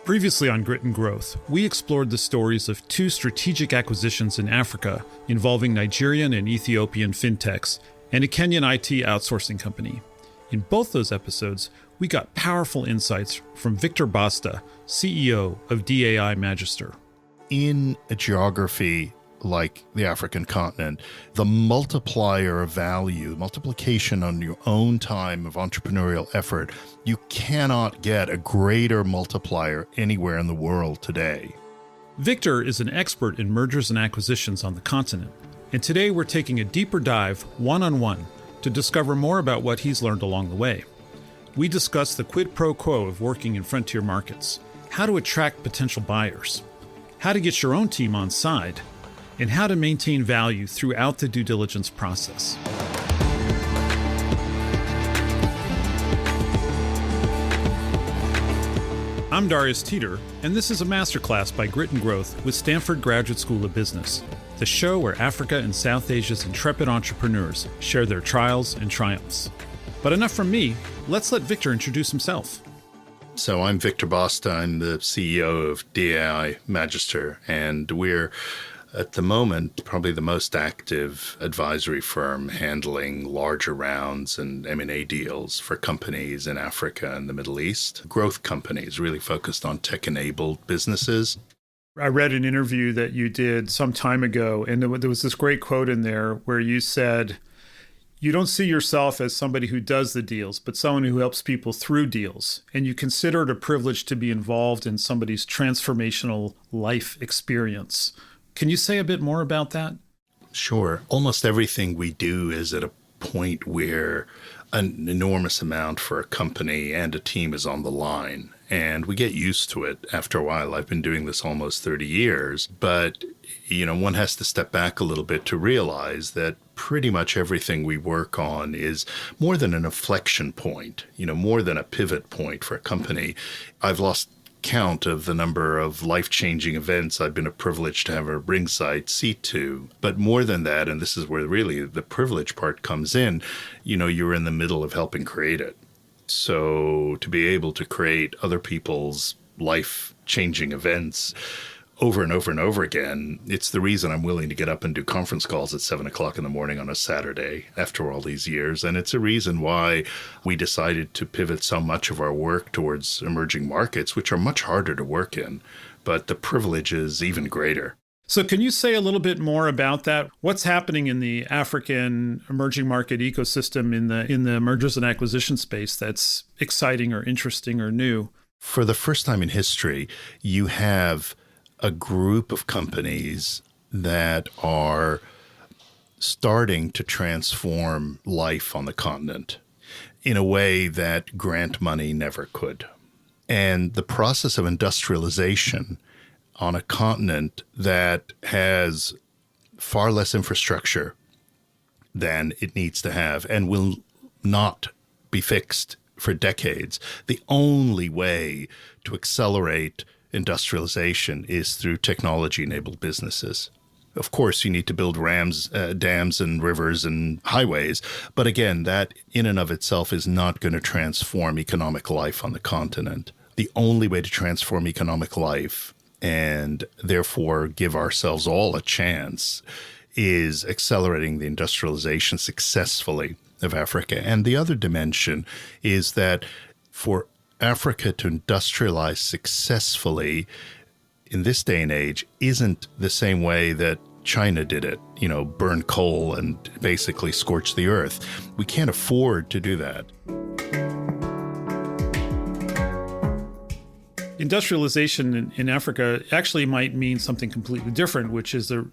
Previously on Grit and Growth, we explored the stories of two strategic acquisitions in Africa involving Nigerian and Ethiopian fintechs and a Kenyan IT outsourcing company. In both those episodes, we got powerful insights from Victor Basta, CEO of DAI Magister. In a geography like the African continent, the multiplier of value, multiplication on your own time of entrepreneurial effort, you cannot get a greater multiplier anywhere in the world today. Victor is an expert in mergers and acquisitions on the continent, and today we're taking a deeper dive, one-on-one, to discover more about what he's learned along the way. We discuss the quid pro quo of working in frontier markets, how to attract potential buyers, how to get your own team on side, and how to maintain value throughout the due diligence process. I'm Darius Teeter, and this is a Masterclass by Grit and Growth with Stanford Graduate School of Business, the show where Africa and South Asia's intrepid entrepreneurs share their trials and triumphs. But enough from me, let's let Victor introduce himself. So I'm Victor Basta. I'm the CEO of DAI Magister, and we're at the moment probably the most active advisory firm handling larger rounds and M&A deals for companies in Africa and the Middle East. Growth companies really focused on tech-enabled businesses. I read an interview that you did some time ago, and there was this great quote in there where you said, you don't see yourself as somebody who does the deals, but someone who helps people through deals. And you consider it a privilege to be involved in somebody's transformational life experience. Can you say a bit more about that? Sure. Almost everything we do is at a point where an enormous amount for a company and a team is on the line. And we get used to it after a while. I've been doing this almost 30 years, but one has to step back a little bit to realize that pretty much everything we work on is more than an inflection point, more than a pivot point for a company. I've lost count of the number of life-changing events I've been privileged to have a ringside seat to. But more than that, and this is where really the privilege part comes in, you're in the middle of helping create it. So to be able to create other people's life-changing events over and over and over again, it's the reason I'm willing to get up and do conference calls at 7 o'clock in the morning on a Saturday after all these years. And it's a reason why we decided to pivot so much of our work towards emerging markets, which are much harder to work in, but the privilege is even greater. So can you say a little bit more about that? What's happening in the African emerging market ecosystem in the mergers and acquisition space that's exciting or interesting or new? For the first time in history, you have a group of companies that are starting to transform life on the continent in a way that grant money never could. And the process of industrialization on a continent that has far less infrastructure than it needs to have and will not be fixed for decades, the only way to accelerate industrialization is through technology-enabled businesses. Of course, you need to build dams and rivers and highways. But again, that in and of itself is not going to transform economic life on the continent. The only way to transform economic life and therefore give ourselves all a chance is accelerating the industrialization successfully of Africa. And the other dimension is that for Africa to industrialize successfully in this day and age isn't the same way that China did it, burn coal and basically scorch the earth. We can't afford to do that. Industrialization in Africa actually might mean something completely different, which is the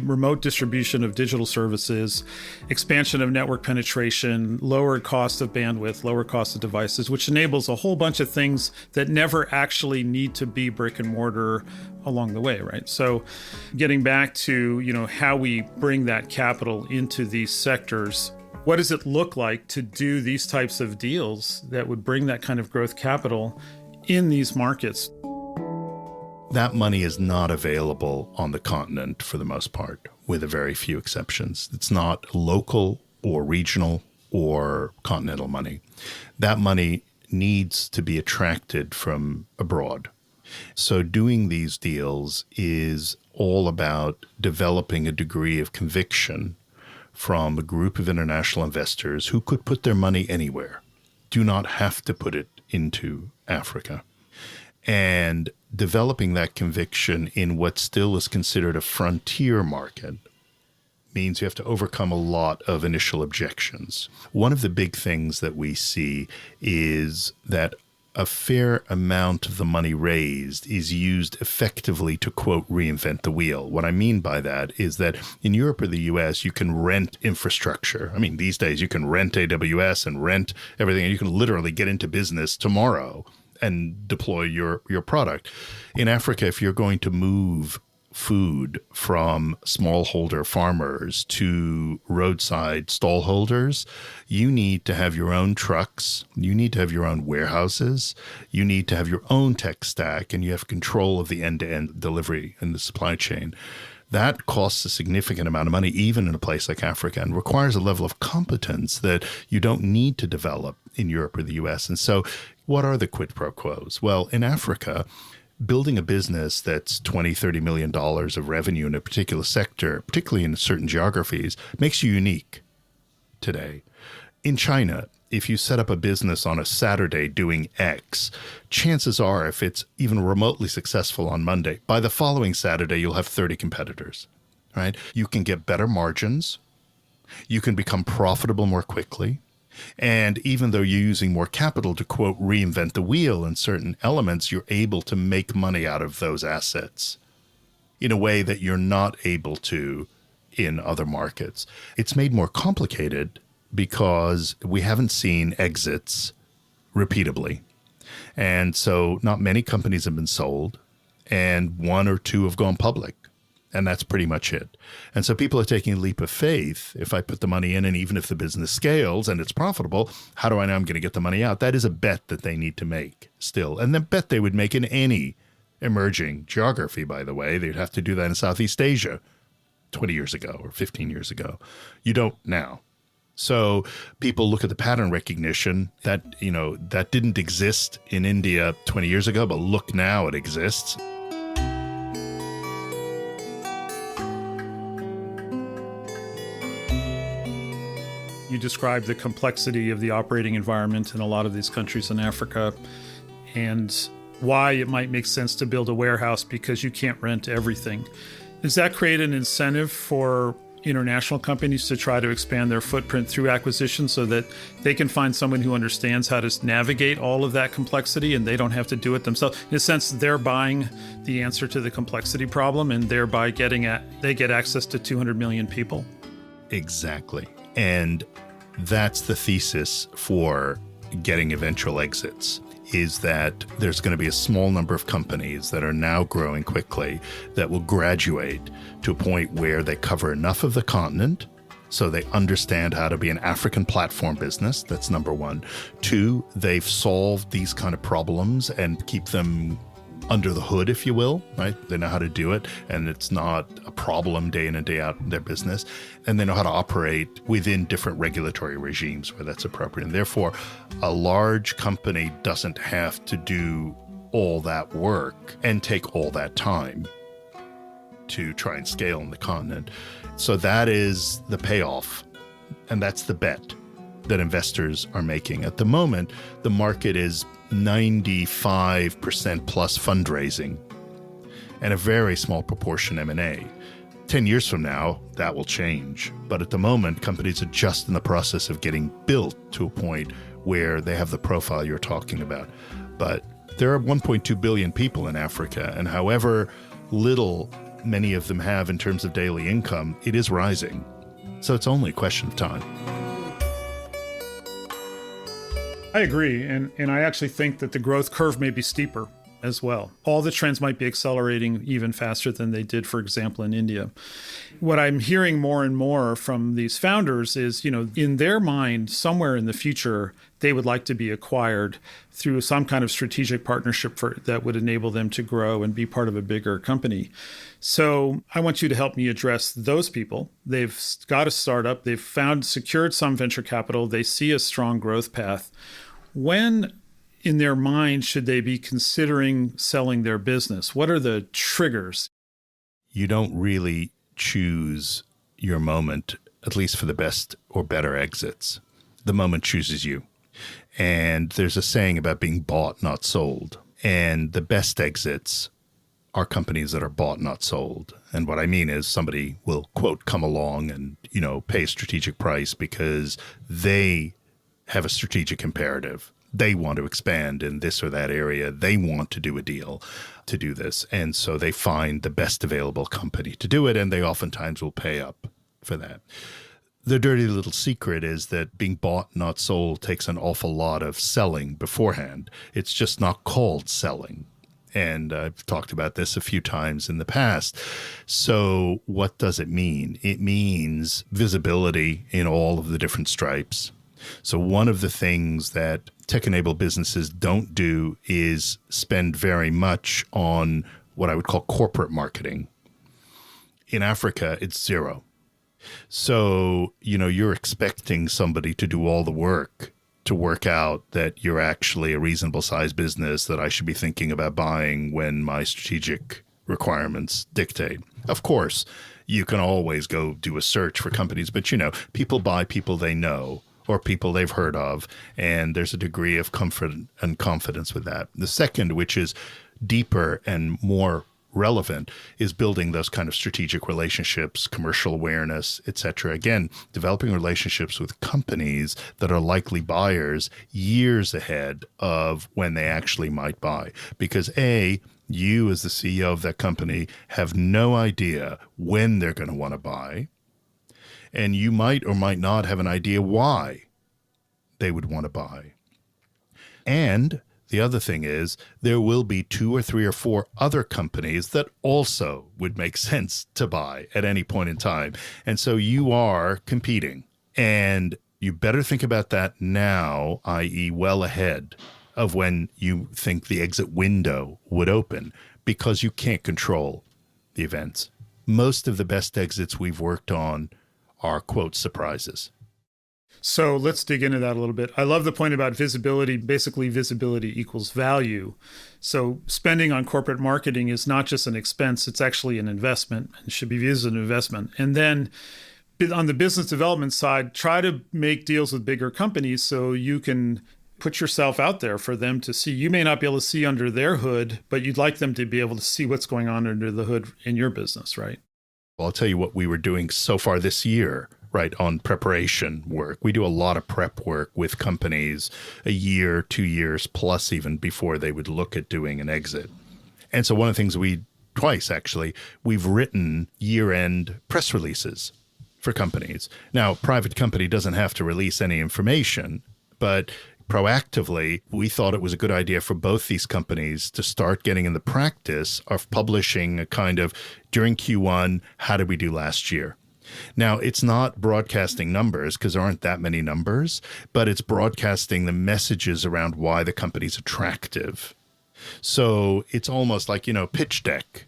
remote distribution of digital services, expansion of network penetration, lower cost of bandwidth, lower cost of devices, which enables a whole bunch of things that never actually need to be brick and mortar along the way, right? So getting back to how we bring that capital into these sectors, what does it look like to do these types of deals that would bring that kind of growth capital in these markets? That money is not available on the continent for the most part, with a very few exceptions. It's not local or regional or continental money. That money needs to be attracted from abroad. So doing these deals is all about developing a degree of conviction from a group of international investors who could put their money anywhere, do not have to put it into Africa. And developing that conviction in what still is considered a frontier market means you have to overcome a lot of initial objections. One of the big things that we see is that a fair amount of the money raised is used effectively to, quote, reinvent the wheel. What I mean by that is that in Europe or the US, you can rent infrastructure. I mean, these days you can rent AWS and rent everything, and you can literally get into business tomorrow and deploy your product. In Africa, if you're going to move food from smallholder farmers to roadside stallholders, you need to have your own trucks, you need to have your own warehouses, you need to have your own tech stack, and you have control of the end-to-end delivery in the supply chain. That costs a significant amount of money, even in a place like Africa, and requires a level of competence that you don't need to develop in Europe or the US. And so what are the quid pro quos? Well, in Africa, building a business that's $20, $30 million of revenue in a particular sector, particularly in certain geographies, makes you unique today. In China, if you set up a business on a Saturday doing X, chances are, if it's even remotely successful on Monday, by the following Saturday, you'll have 30 competitors, right? You can get better margins. You can become profitable more quickly. And even though you're using more capital to, quote, reinvent the wheel in certain elements, you're able to make money out of those assets in a way that you're not able to in other markets. It's made more complicated because we haven't seen exits repeatably. And so not many companies have been sold, and one or two have gone public. And that's pretty much it. And so people are taking a leap of faith. If I put the money in, and even if the business scales and it's profitable, how do I know I'm going to get the money out? That is a bet that they need to make still. And the bet they would make in any emerging geography, by the way. They'd have to do that in Southeast Asia 20 years ago or 15 years ago. You don't now. So people look at the pattern recognition that, that didn't exist in India 20 years ago, but look now, it exists. You described the complexity of the operating environment in a lot of these countries in Africa and why it might make sense to build a warehouse because you can't rent everything. Does that create an incentive for international companies to try to expand their footprint through acquisition so that they can find someone who understands how to navigate all of that complexity and they don't have to do it themselves? In a sense, they're buying the answer to the complexity problem and thereby they get access to 200 million people. Exactly. And that's the thesis for getting eventual exits, is that there's going to be a small number of companies that are now growing quickly that will graduate to a point where they cover enough of the continent so they understand how to be an African platform business. That's number one. Two, they've solved these kind of problems and keep them under the hood, if you will, right? They know how to do it, and it's not a problem day in and day out in their business. And they know how to operate within different regulatory regimes where that's appropriate. And therefore, a large company doesn't have to do all that work and take all that time to try and scale on the continent. So that is the payoff, and that's the bet that investors are making. At the moment, the market is 95% plus fundraising and a very small proportion M&A. 10 years from now, that will change. But at the moment, companies are just in the process of getting built to a point where they have the profile you're talking about. But there are 1.2 billion people in Africa, and however little many of them have in terms of daily income, it is rising. So it's only a question of time. I agree. And I actually think that the growth curve may be steeper as well. All the trends might be accelerating even faster than they did, for example, in India. What I'm hearing more and more from these founders is, in their mind, somewhere in the future, they would like to be acquired through some kind of strategic partnership that would enable them to grow and be part of a bigger company. So I want you to help me address those people. They've got a startup. They've secured some venture capital. They see a strong growth path. When in their mind should they be considering selling their business? What are the triggers? You don't really choose your moment, at least for the best or better exits. The moment chooses you. And there's a saying about being bought, not sold. And the best exits are companies that are bought, not sold. And what I mean is somebody will, quote, come along and, pay a strategic price because they have a strategic imperative. They want to expand in this or that area. They want to do a deal to do this. And so they find the best available company to do it, and they oftentimes will pay up for that. The dirty little secret is that being bought, not sold, takes an awful lot of selling beforehand. It's just not called selling. And I've talked about this a few times in the past. So what does it mean? It means visibility in all of the different stripes. So one of the things that tech-enabled businesses don't do is spend very much on what I would call corporate marketing. In Africa, it's zero. So, you're expecting somebody to do all the work to work out that you're actually a reasonable sized business that I should be thinking about buying when my strategic requirements dictate. Of course, you can always go do a search for companies, but people buy people they know or people they've heard of, and there's a degree of comfort and confidence with that. The second, which is deeper and more relevant, is building those kind of strategic relationships, commercial awareness, etc. Again, developing relationships with companies that are likely buyers years ahead of when they actually might buy. Because you as the CEO of that company have no idea when they're going to want to buy, and you might or might not have an idea why they would want to buy. And the other thing is there will be 2 or 3 or 4 other companies that also would make sense to buy at any point in time. And so you are competing, and you better think about that now, i.e. well ahead of when you think the exit window would open, because you can't control the events. Most of the best exits we've worked on are, quote, surprises. So let's dig into that a little bit. I love the point about visibility. Basically, visibility equals value. So spending on corporate marketing is not just an expense, it's actually an investment and should be viewed as an investment. And then on the business development side, try to make deals with bigger companies so you can put yourself out there for them to see. You may not be able to see under their hood, but you'd like them to be able to see what's going on under the hood in your business, right? Well, I'll tell you what we were doing so far this year, right, on preparation work. We do a lot of prep work with companies a year, 2 years plus even before they would look at doing an exit. And so one of the things twice actually, we've written year-end press releases for companies. Now, private company doesn't have to release any information, but proactively, we thought it was a good idea for both these companies to start getting in the practice of publishing a kind of, during Q1, how did we do last year? Now, it's not broadcasting numbers because there aren't that many numbers, but it's broadcasting the messages around why the company's attractive. So it's almost like, pitch deck,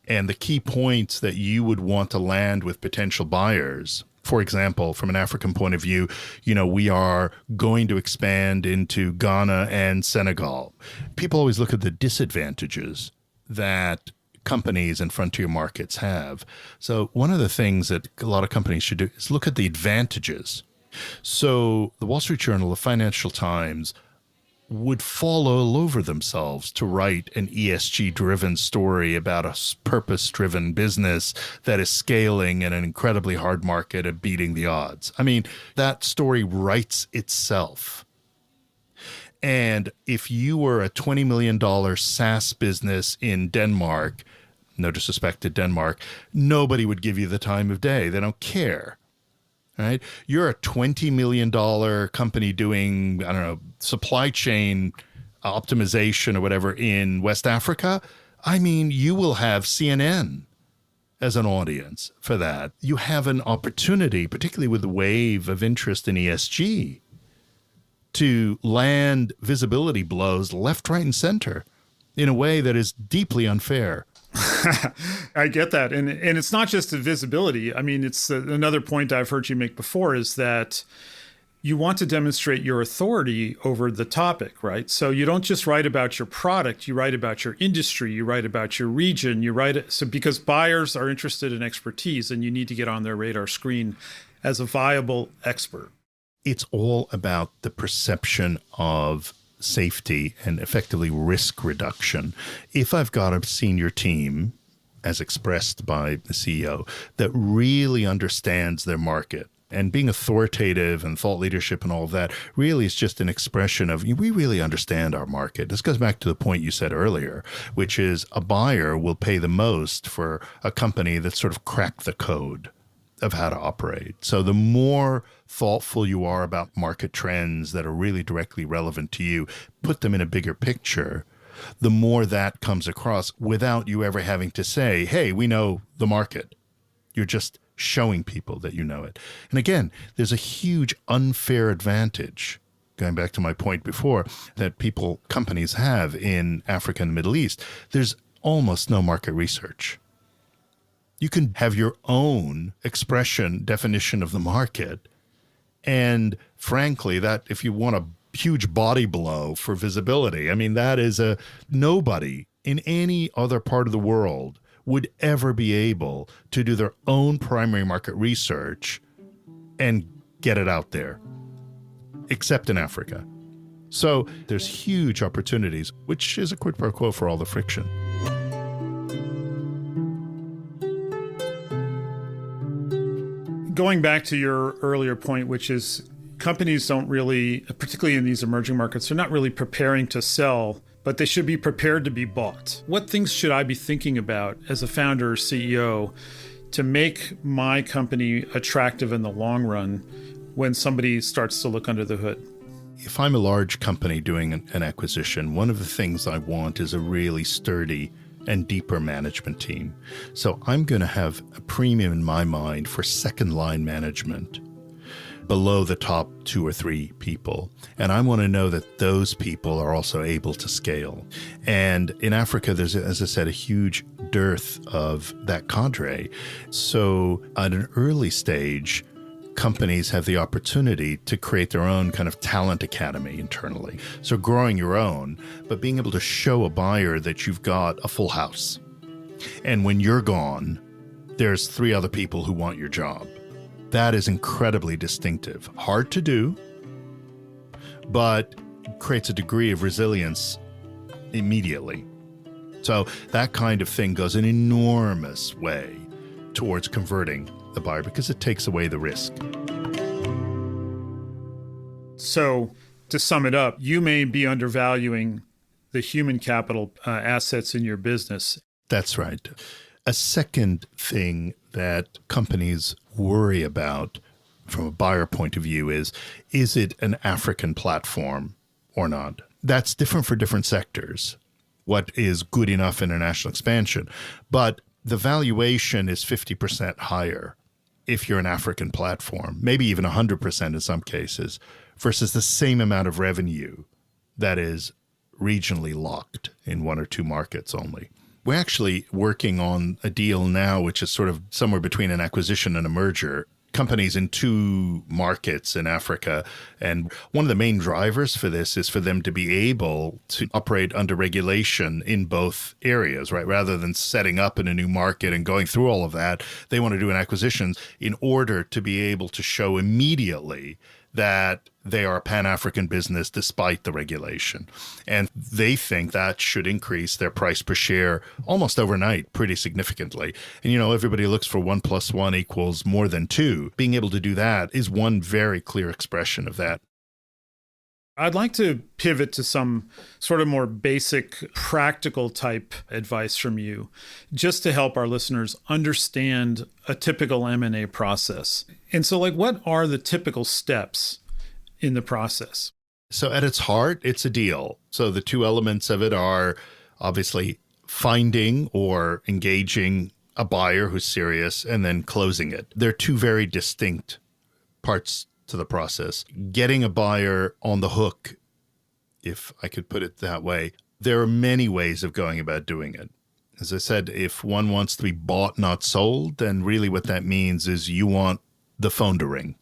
and the key points that you would want to land with potential buyers. For example, from an African point of view, we are going to expand into Ghana and Senegal. People always look at the disadvantages that companies and frontier markets have. So one of the things that a lot of companies should do is look at the advantages. So the Wall Street Journal, the Financial Times would fall all over themselves to write an ESG-driven story about a purpose-driven business that is scaling in an incredibly hard market and beating the odds. I mean, that story writes itself. And if you were a $20 million SaaS business in Denmark, no disrespect to Denmark, nobody would give you the time of day. They don't care. Right? You're a $20 million company doing, supply chain optimization or whatever in West Africa. I mean, you will have CNN as an audience for that. You have an opportunity, particularly with the wave of interest in ESG, to land visibility blows left, right, and center in a way that is deeply unfair. I get that. And it's not just the visibility. I mean, it's another point I've heard you make before is that you want to demonstrate your authority over the topic, right? So you don't just write about your product, you write about your industry, you write about your region, so because buyers are interested in expertise and you need to get on their radar screen as a viable expert. It's all about the perception of safety and effectively risk reduction. If I've got a senior team, as expressed by the CEO, that really understands their market, and being authoritative and thought leadership and all of that really is just an expression of, we really understand our market. This goes back to the point you said earlier, which is a buyer will pay the most for a company that sort of cracked the code of how to operate. So the more thoughtful you are about market trends that are really directly relevant to you, put them in a bigger picture, the more that comes across without you ever having to say, hey, we know the market. You're just showing people that you know it. And again, there's a huge unfair advantage, going back to my point before, that companies have in Africa and the Middle East. There's almost no market research. You can have your own definition of the market. And frankly, that if you want a huge body blow for visibility, I mean, that is nobody in any other part of the world would ever be able to do their own primary market research and get it out there, except in Africa. So there's huge opportunities, which is a quid pro quo for all the friction. Going back to your earlier point, which is companies don't really, particularly in these emerging markets, they're not really preparing to sell, but they should be prepared to be bought. What things should I be thinking about as a founder or CEO to make my company attractive in the long run when somebody starts to look under the hood? If I'm a large company doing an acquisition, one of the things I want is a really sturdy and deeper management team. So I'm going to have a premium in my mind for second line management below the top 2 or 3 people. And I want to know that those people are also able to scale. And in Africa, there's, as I said, a huge dearth of that cadre. So at an early stage, companies have the opportunity to create their own kind of talent academy internally. So growing your own, but being able to show a buyer that you've got a full house. And when you're gone, there's 3 other people who want your job. That is incredibly distinctive. Hard to do, but creates a degree of resilience immediately. So that kind of thing goes an enormous way towards converting the buyer because it takes away the risk. So to sum it up, you may be undervaluing the human capital assets in your business. That's right. A second thing that companies worry about from a buyer point of view is it an African platform or not? That's different for different sectors. What is good enough international expansion? But the valuation is 50% higher if you're an African platform, maybe even 100% in some cases, versus the same amount of revenue that is regionally locked in 1 or 2 markets only. We're actually working on a deal now, which is sort of somewhere between an acquisition and a merger. Companies in 2 markets in Africa. And one of the main drivers for this is for them to be able to operate under regulation in both areas, right? Rather than setting up in a new market and going through all of that, they want to do an acquisition in order to be able to show immediately that they are a Pan-African business despite the regulation. And they think that should increase their price per share almost overnight pretty significantly. And, everybody looks for 1 + 1 = more than 2. Being able to do that is one very clear expression of that. I'd like to pivot to some sort of more basic, practical type advice from you, just to help our listeners understand a typical M&A process. And so, what are the typical steps in the process? So at its heart, it's a deal. So the 2 elements of it are obviously finding or engaging a buyer who's serious and then closing it. They're 2 very distinct parts to the process. Getting a buyer on the hook, if I could put it that way, there are many ways of going about doing it. As I said, if one wants to be bought, not sold, then really what that means is you want the phone to ring.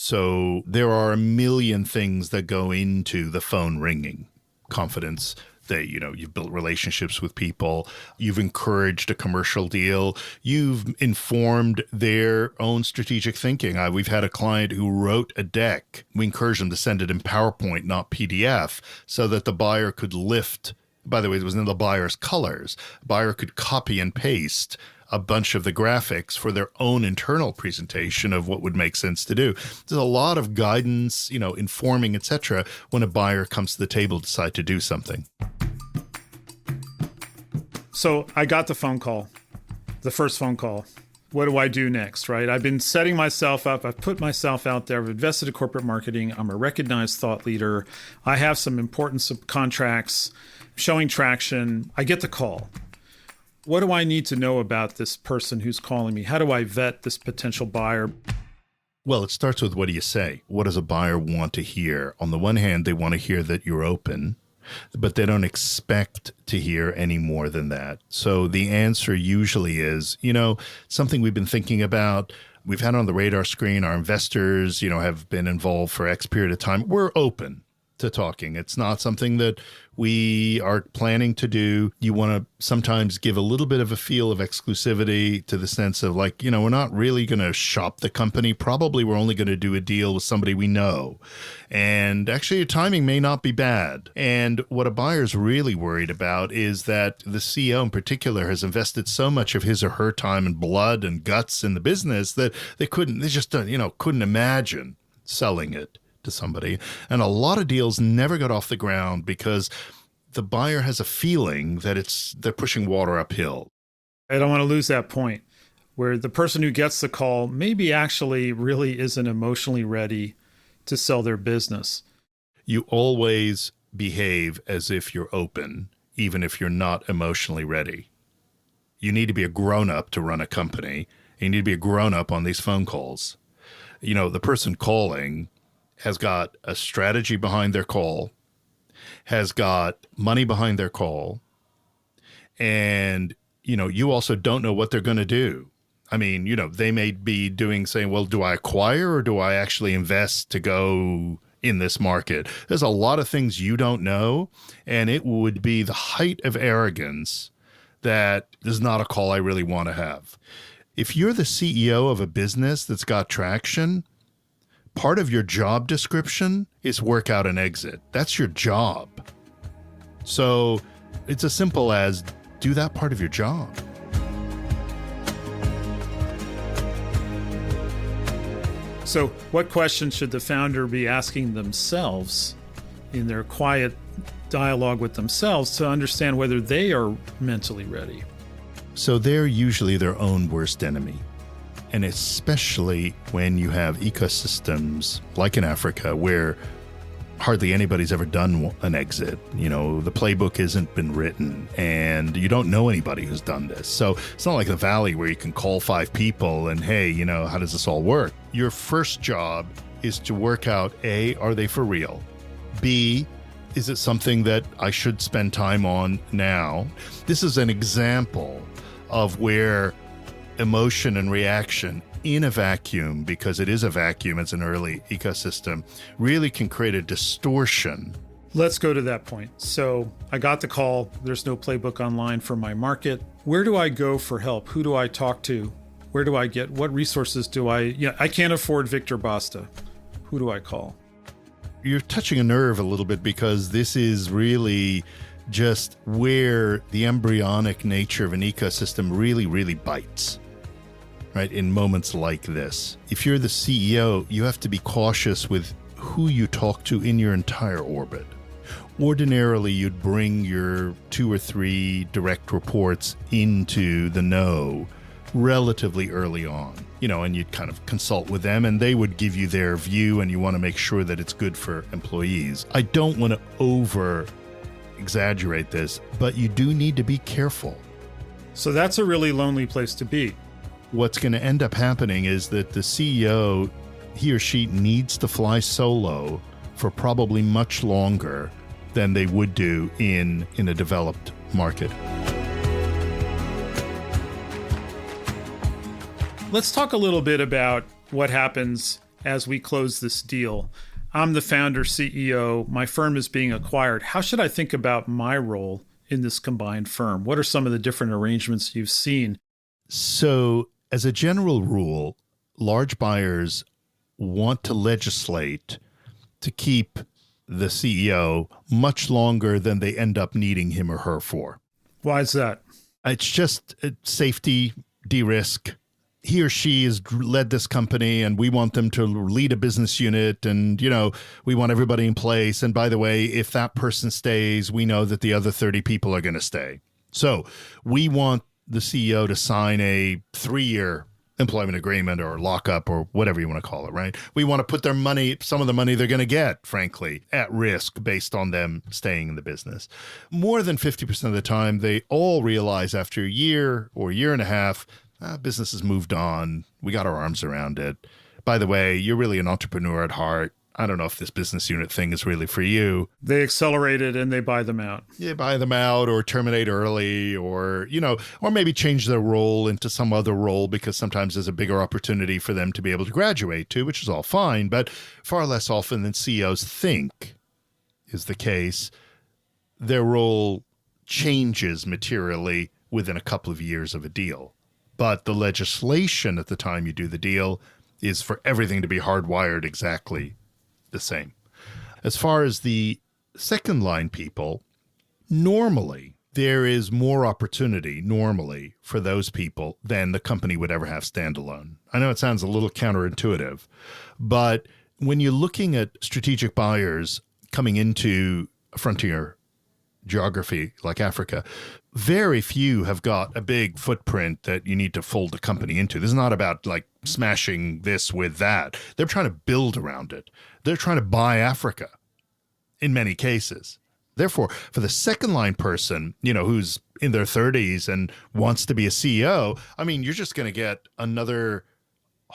So there are a million things that go into the phone ringing. Confidence, that, you've built relationships with people, you've encouraged a commercial deal, you've informed their own strategic thinking. We've had a client who wrote a deck. We encouraged them to send it in PowerPoint, not PDF, so that the buyer could lift. By the way, it was in the buyer's colors. Buyer could copy and paste a bunch of the graphics for their own internal presentation of what would make sense to do. There's a lot of guidance, informing, etc., when a buyer comes to the table to decide to do something. So I got the phone call, the first phone call. What do I do next, right? I've been setting myself up. I've put myself out there. I've invested in corporate marketing. I'm a recognized thought leader. I have some important subcontracts showing traction. I get the call. What do I need to know about this person who's calling me? How do I vet this potential buyer? Well, it starts with, what do you say? What does a buyer want to hear? On the one hand, they want to hear that you're open, but they don't expect to hear any more than that. So the answer usually is, something we've been thinking about. We've had on the radar screen. Our investors, have been involved for X period of time. We're open to talking. It's not something that we are planning to do. You want to sometimes give a little bit of a feel of exclusivity, to the sense of we're not really going to shop the company. Probably we're only going to do a deal with somebody we know. And actually, your timing may not be bad. And what a buyer's really worried about is that the CEO in particular has invested so much of his or her time and blood and guts in the business that they just couldn't imagine selling it to somebody. And a lot of deals never got off the ground because the buyer has a feeling that they're pushing water uphill. I don't want to lose that point where the person who gets the call maybe actually really isn't emotionally ready to sell their business. You always behave as if you're open, even if you're not emotionally ready. You need to be a grown-up to run a company. You need to be a grown-up on these phone calls. The person calling has got a strategy behind their call, has got money behind their call, and, you also don't know what they're going to do. I mean, they may be saying, well, do I acquire or do I actually invest to go in this market? There's a lot of things you don't know, and it would be the height of arrogance that is not a call I really want to have. If you're the CEO of a business that's got traction, part of your job description is work out an exit. That's your job. So it's as simple as do that part of your job. So what questions should the founder be asking themselves in their quiet dialogue with themselves to understand whether they are mentally ready? So they're usually their own worst enemy. And especially when you have ecosystems like in Africa where hardly anybody's ever done an exit. The playbook hasn't been written and you don't know anybody who's done this. So it's not like the Valley where you can call 5 people and, hey, how does this all work? Your first job is to work out, A, are they for real? B, is it something that I should spend time on now? This is an example of where emotion and reaction in a vacuum, because it is a vacuum, it's an early ecosystem, really can create a distortion. Let's go to that point. So I got the call. There's no playbook online for my market. Where do I go for help? Who do I talk to? Where do I get? What resources do I can't afford Victor Basta. Who do I call? You're touching a nerve a little bit, because this is really just where the embryonic nature of an ecosystem really, really bites. Right, in moments like this. If you're the CEO, you have to be cautious with who you talk to in your entire orbit. Ordinarily, you'd bring your 2 or 3 direct reports into the know relatively early on, and you'd kind of consult with them and they would give you their view, and you want to make sure that it's good for employees. I don't want to over exaggerate this, but you do need to be careful. So that's a really lonely place to be. What's going to end up happening is that the CEO, he or she needs to fly solo for probably much longer than they would do in a developed market. Let's talk a little bit about what happens as we close this deal. I'm the founder, CEO. My firm is being acquired. How should I think about my role in this combined firm? What are some of the different arrangements you've seen? So, as a general rule, large buyers want to legislate to keep the CEO much longer than they end up needing him or her for. Why is that? It's just safety, de-risk. He or she has led this company and we want them to lead a business unit and, we want everybody in place. And by the way, if that person stays, we know that the other 30 people are going to stay. So we want the CEO to sign a 3-year employment agreement or lockup or whatever you want to call it, right? We want to put their money, some of the money they're going to get, frankly, at risk based on them staying in the business. More than 50% of the time, they all realize after a year or a year and a half, business has moved on. We got our arms around it. By the way, you're really an entrepreneur at heart. I don't know if this business unit thing is really for you. They accelerate it and they buy them out. Yeah, buy them out or terminate early or maybe change their role into some other role because sometimes there's a bigger opportunity for them to be able to graduate to, which is all fine, but far less often than CEOs think is the case. Their role changes materially within a couple of years of a deal. But the legislation at the time you do the deal is for everything to be hardwired exactly the same. As far as the second line people, normally there is more opportunity normally for those people than the company would ever have standalone. I know it sounds a little counterintuitive, but when you're looking at strategic buyers coming into a frontier geography like Africa, very few have got a big footprint that you need to fold the company into. This is not about like smashing this with that. They're trying to build around it. They're trying to buy Africa in many cases. Therefore, for the second line person, who's in their 30s and wants to be a CEO, you're just going to get another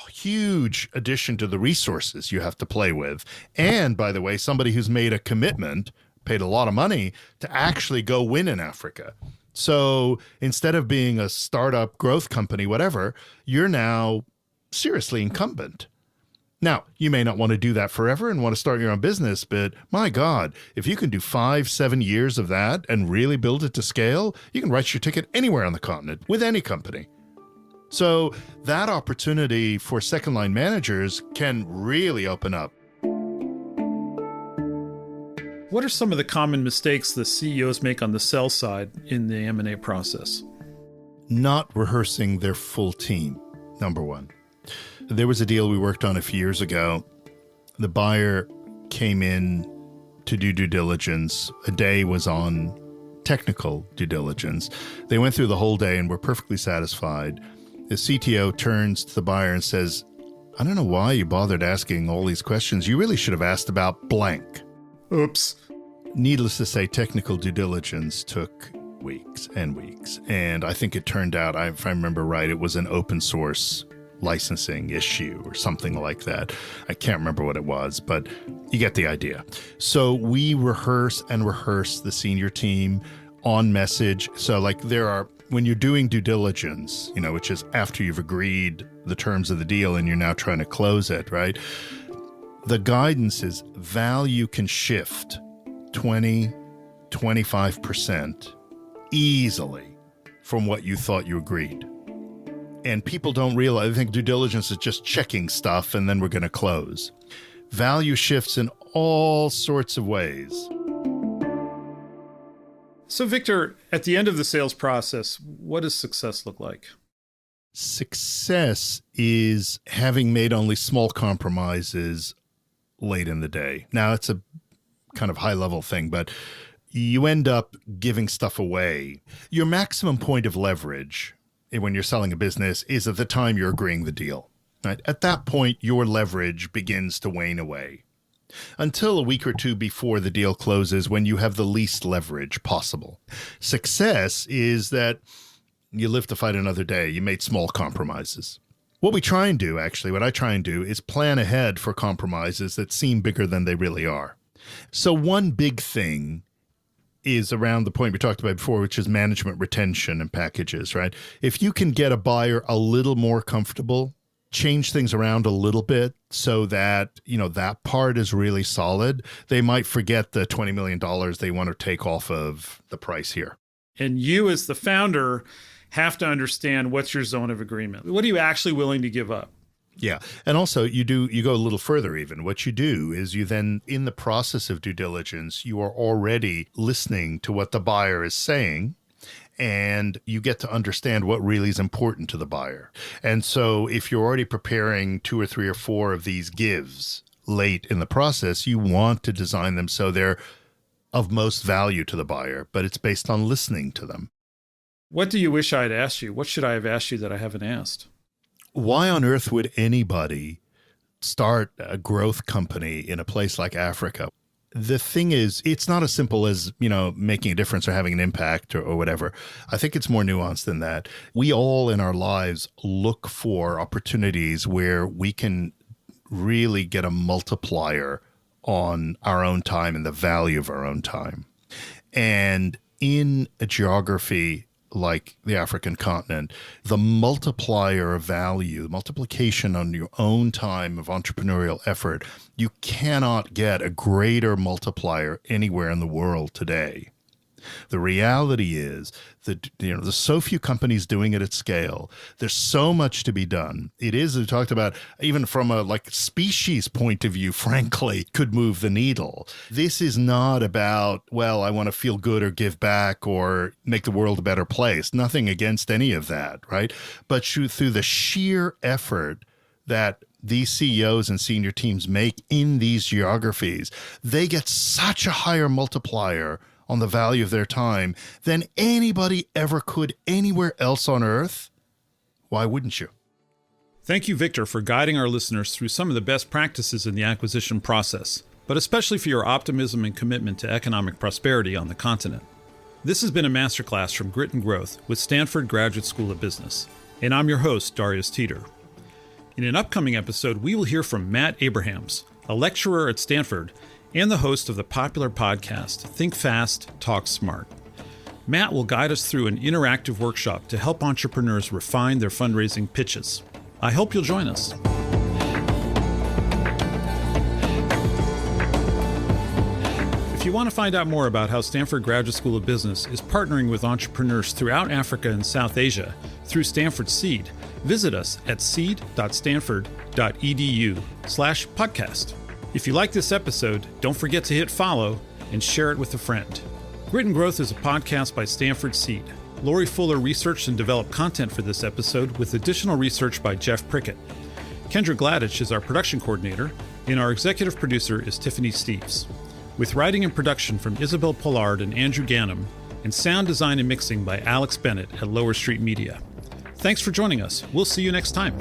huge addition to the resources you have to play with. And by the way, somebody who's made a commitment, paid a lot of money to actually go win in Africa. So instead of being a startup growth company, whatever, you're now seriously incumbent. Now, you may not want to do that forever and want to start your own business, but my God, if you can do 5-7 years of that and really build it to scale, you can write your ticket anywhere on the continent with any company. So that opportunity for second line managers can really open up. What are some of the common mistakes the CEOs make on the sell side in the M&A process? Not rehearsing their full team, number one. There was a deal we worked on a few years ago. The buyer came in to do due diligence. A day was on technical due diligence. They went through the whole day and were perfectly satisfied. The CTO turns to the buyer and says, I don't know why you bothered asking all these questions. You really should have asked about blank. Oops. Needless to say, technical due diligence took weeks and weeks. And I think it turned out, if I remember right, it was an open source licensing issue or something like that. I can't remember what it was, but you get the idea. So we rehearse the senior team on message. So when you're doing due diligence, which is after you've agreed the terms of the deal and you're now trying to close it, right? The guidance is value can shift 20, 25% easily from what you thought you agreed. And people don't realize, I think due diligence is just checking stuff and then we're going to close. Value shifts in all sorts of ways. So Victor, at the end of the sales process, what does success look like? Success is having made only small compromises late in the day. Now, it's a kind of high-level thing, but you end up giving stuff away. Your maximum point of leverage when you're selling a business is at the time you're agreeing the deal. Right? At that point, your leverage begins to wane away until a week or two before the deal closes when you have the least leverage possible. Success is that you live to fight another day. You made small compromises. What I try and do is plan ahead for compromises that seem bigger than they really are. So one big thing is around the point we talked about before, which is management retention and packages, right? If you can get a buyer a little more comfortable change things around a little bit so that, that part is really solid, they might forget the $20 million they want to take off of the price here. And you as the founder have to understand what's your zone of agreement. What are you actually willing to give up? Yeah. And also you go a little further even. What you do is you then, in the process of due diligence, you are already listening to what the buyer is saying, and you get to understand what really is important to the buyer. And so if you're already preparing 2 or 3 or 4 of these gives late in the process, you want to design them so they're of most value to the buyer, but it's based on listening to them. What do you wish I had asked you? What should I have asked you that I haven't asked? Why on earth would anybody start a growth company in a place like Africa? The thing is, it's not as simple as, making a difference or having an impact or whatever. I think it's more nuanced than that. We all in our lives look for opportunities where we can really get a multiplier on our own time and the value of our own time. And in a geography like the African continent, the multiplier of value, the multiplication on your own time of entrepreneurial effort, you cannot get a greater multiplier anywhere in the world today. The reality is that, there's so few companies doing it at scale. There's so much to be done. It is, we talked about, even from a species point of view, frankly, could move the needle. This is not about, I want to feel good or give back or make the world a better place. Nothing against any of that, right? But through the sheer effort that these CEOs and senior teams make in these geographies, they get such a higher multiplier on the value of their time than anybody ever could anywhere else on earth. Why wouldn't you? Thank you, Victor, for guiding our listeners through some of the best practices in the acquisition process, but especially for your optimism and commitment to economic prosperity on the continent. This has been a masterclass from Grit and Growth with Stanford Graduate School of Business, and I'm your host, Darius Teeter. In an upcoming episode, we will hear from Matt Abrahams, a lecturer at Stanford and the host of the popular podcast, Think Fast, Talk Smart. Matt will guide us through an interactive workshop to help entrepreneurs refine their fundraising pitches. I hope you'll join us. If you want to find out more about how Stanford Graduate School of Business is partnering with entrepreneurs throughout Africa and South Asia through Stanford Seed, visit us at seed.stanford.edu/podcast. If you like this episode, don't forget to hit follow and share it with a friend. Grit and Growth is a podcast by Stanford Seed. Lori Fuller researched and developed content for this episode with additional research by Jeff Prickett. Kendra Gladich is our production coordinator, and our executive producer is Tiffany Steeves. With writing and production from Isabel Pollard and Andrew Ganem, and sound design and mixing by Alex Bennett at Lower Street Media. Thanks for joining us. We'll see you next time.